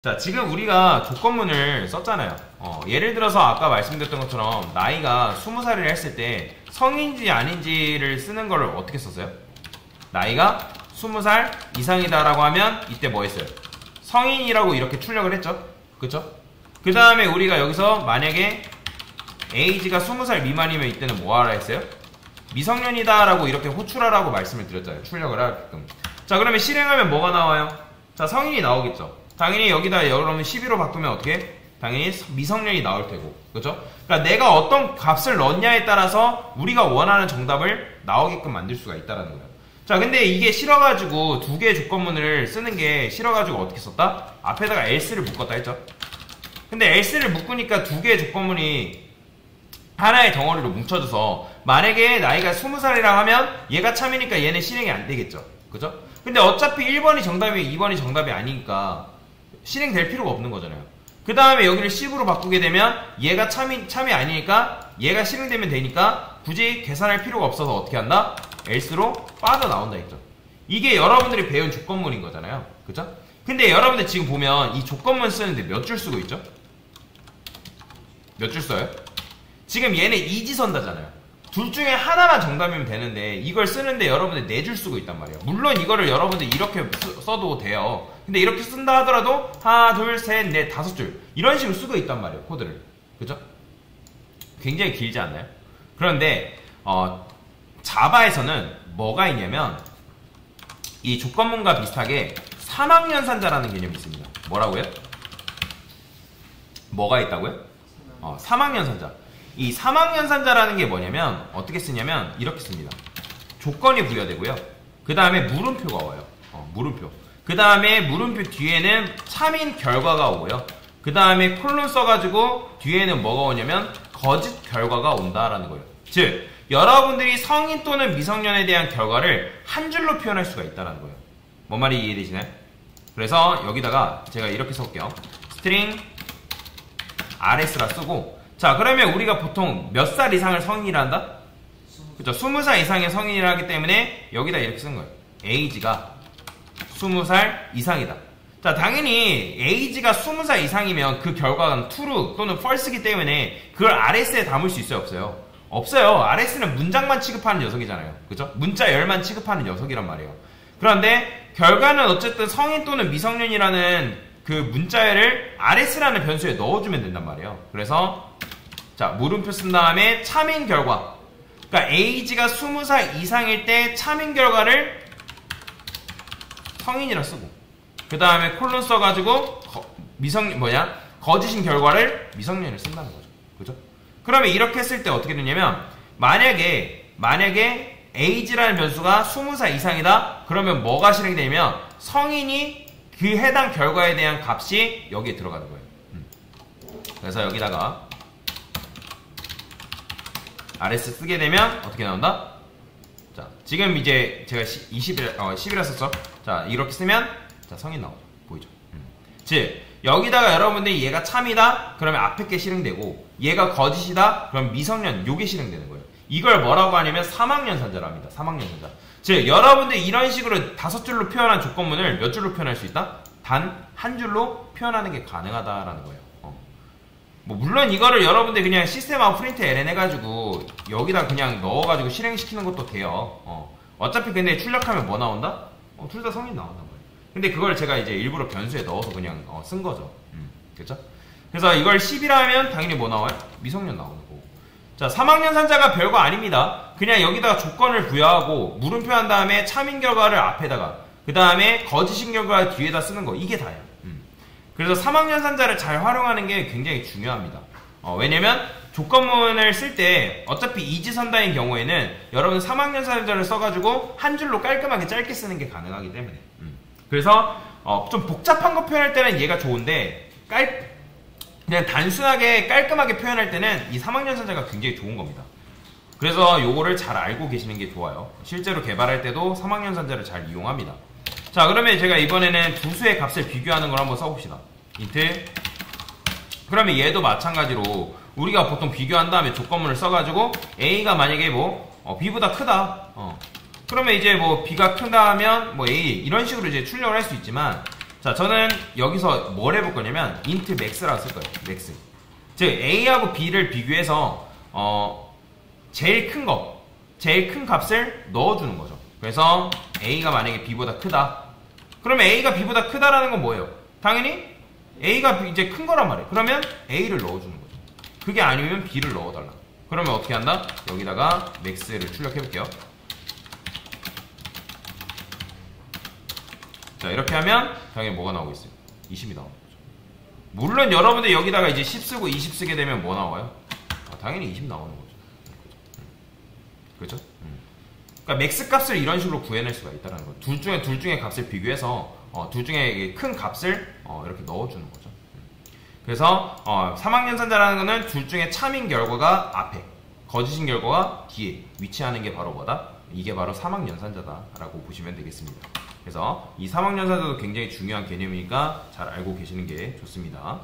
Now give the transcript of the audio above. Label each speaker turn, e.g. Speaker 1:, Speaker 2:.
Speaker 1: 자, 지금 우리가 조건문을 썼잖아요. 예를 들어서 아까 말씀드렸던 것처럼 나이가 20살이라 했을 때 성인지 아닌지를 쓰는 걸 어떻게 썼어요? 나이가 20살 이상이다 라고 하면 이때 뭐 했어요? 성인이라고 이렇게 출력을 했죠. 그쵸? 그 다음에 우리가 여기서 만약에 age가 20살 미만이면 이때는 뭐 하라 했어요? 미성년이다 라고 이렇게 호출하라고 말씀을 드렸잖아요. 출력을 하게끔. 자, 그러면 실행하면 뭐가 나와요? 자, 성인이 나오겠죠. 당연히 여기다 여러분 12로 바꾸면 어떻게? 당연히 미성년이 나올 테고. 그죠? 그러니까 내가 어떤 값을 넣냐에 따라서 우리가 원하는 정답을 나오게끔 만들 수가 있다는 거예요. 자, 근데 이게 싫어가지고 두 개의 조건문을 쓰는 게 싫어가지고 어떻게 썼다? 앞에다가 else를 묶었다 했죠. 근데 else를 묶으니까 두 개의 조건문이 하나의 덩어리로 뭉쳐져서 만약에 나이가 20살이라고 하면 얘가 참이니까 얘는 실행이 안 되겠죠. 그죠? 근데 어차피 1번이 정답이 2번이 정답이 아니니까 실행될 필요가 없는 거잖아요. 그 다음에 여기를 10으로 바꾸게 되면 얘가 참이 아니니까 얘가 실행되면 되니까 굳이 계산할 필요가 없어서 어떻게 한다? else로 빠져나온다 했죠. 이게 여러분들이 배운 조건문인 거잖아요. 그죠? 근데 여러분들 지금 보면 이 조건문 쓰는데 몇 줄 쓰고 있죠? 몇 줄 써요? 지금 얘네 이지선다잖아요. 둘 중에 하나만 정답이면 되는데 이걸 쓰는데 여러분들 4줄 쓰고 있단 말이에요. 물론 이거를 여러분들 이렇게 써도 돼요. 근데 이렇게 쓴다 하더라도 하나, 둘, 셋, 넷, 5줄 이런 식으로 쓰고 있단 말이에요. 코드를. 그죠? 굉장히 길지 않나요? 그런데 자바에서는 뭐가 있냐면 이 조건문과 비슷하게 사망연산자라는 개념이 있습니다. 뭐라고요? 뭐가 있다고요? 사망연산자. 이 사망연산자라는 게 뭐냐면 어떻게 쓰냐면 이렇게 씁니다. 조건이 부여되고요. 그 다음에 물음표가 와요. 물음표. 그 다음에 물음표 뒤에는 참인 결과가 오고요. 그 다음에 콜론 써가지고 뒤에는 뭐가 오냐면 거짓 결과가 온다라는 거예요. 즉 여러분들이 성인 또는 미성년에 대한 결과를 한 줄로 표현할 수가 있다는 거예요. 뭔 말이 이해되시나요? 그래서 여기다가 제가 이렇게 써볼게요. 스트링 rs라 쓰고, 자, 그러면 우리가 보통 몇 살 이상을 성인이라 한다? 그쵸? 20살 이상의 성인이라 하기 때문에 여기다 이렇게 쓴 거예요. age가 20살 이상이다. 자, 당연히 age가 20살 이상이면 그 결과는 true 또는 false이기 때문에 그걸 rs에 담을 수 있어요? 없어요? 없어요. rs는 문장만 취급하는 녀석이잖아요. 그죠? 문자 열만 취급하는 녀석이란 말이에요. 그런데 결과는 어쨌든 성인 또는 미성년이라는 그 문자열을 rs라는 변수에 넣어주면 된단 말이에요. 그래서 자, 물음표 쓴 다음에 참인 결과. 그러니까 age가 20살 이상일 때 참인 결과를 성인이라 쓰고, 그 다음에 콜론 써가지고 거짓인 결과를 미성년을 쓴다는 거죠. 그죠? 그러면 이렇게 했을 때 어떻게 되냐면 만약에 age라는 변수가 20살 이상이다. 그러면 뭐가 실행되냐면 성인이 그 해당 결과에 대한 값이 여기에 들어가는 거예요. 그래서 여기다가 rs 쓰게 되면 어떻게 나온다? 자, 지금 이제 제가 10이라 썼죠? 자, 이렇게 쓰면 자, 성인 나오죠. 보이죠? 즉, 여기다가 여러분들이 얘가 참이다? 그러면 앞에 게 실행되고, 얘가 거짓이다? 그럼 미성년, 요게 실행되는 거예요. 이걸 뭐라고 하냐면 사망연산자라 합니다. 사망연산자. 즉, 여러분들 이런 식으로 5줄로 표현한 조건문을 몇 줄로 표현할 수 있다? 단 한 줄로 표현하는 게 가능하다라는 거예요. 뭐 물론 이거를 여러분들 그냥 시스템하고 프린트 ln 해가지고 여기다 그냥 넣어가지고 실행시키는 것도 돼요. 어차피 근데 출력하면 뭐 나온다? 둘 다 성인 나온단 말이에요. 근데 그걸 제가 이제 일부러 변수에 넣어서 그냥 쓴 거죠. 그쵸? 그래서 이걸 10이라 하면 당연히 뭐 나와요? 미성년 나오는 거고. 자, 사망연산자가 별거 아닙니다. 그냥 여기다가 조건을 부여하고 물음표 한 다음에 참인 결과를 앞에다가, 그 다음에 거짓인 결과를 뒤에다 쓰는 거, 이게 다예요. 그래서 사망연산자를 잘 활용하는 게 굉장히 중요합니다. 왜냐면 조건문을 쓸 때 어차피 이지선다인 경우에는 여러분 사망연산자를 써가지고 한 줄로 깔끔하게 짧게 쓰는 게 가능하기 때문에. 그래서 좀 복잡한 거 표현할 때는 얘가 좋은데 그냥 단순하게 깔끔하게 표현할 때는 이 사망연산자가 굉장히 좋은 겁니다. 그래서 요거를 잘 알고 계시는 게 좋아요. 실제로 개발할 때도 사망연산자를 잘 이용합니다. 자, 그러면 제가 이번에는 두 수의 값을 비교하는 걸 한번 써봅시다. int. 그러면 얘도 마찬가지로 우리가 보통 비교한 다음에 조건문을 써가지고 a가 만약에 b보다 크다. 그러면 이제 b가 크다 하면 a 이런 식으로 이제 출력을 할 수 있지만 자, 저는 여기서 뭘 해볼 거냐면 int max라고 쓸 거예요. max. 즉 a하고 b를 비교해서 제일 큰 값을 넣어주는 거죠. 그래서 a가 만약에 b보다 크다. 그러면 a가 b보다 크다라는 건 뭐예요? 당연히 a가 이제 큰 거란 말이에요. 그러면 a를 넣어주는 거죠. 그게 아니면 b를 넣어달라. 그러면 어떻게 한다? 여기다가 max를 출력해볼게요. 자, 이렇게 하면 당연히 뭐가 나오고 있어요? 20이 나오는 거죠. 물론 여러분들 여기다가 이제 10 쓰고 20 쓰게 되면 뭐 나와요? 당연히 20 나오는 거죠. 그렇죠? 그러니까 맥스 값을 이런 식으로 구해낼 수가 있다는 거예요. 둘 중에 값을 비교해서 둘 중에 큰 값을 이렇게 넣어주는 거죠. 그래서 사막연산자라는 거는 둘 중에 참인 결과가 앞에, 거짓인 결과가 뒤에 위치하는 게 바로 뭐다? 이게 바로 사막연산자다라고 보시면 되겠습니다. 그래서 이 사막연산자도 굉장히 중요한 개념이니까 잘 알고 계시는 게 좋습니다.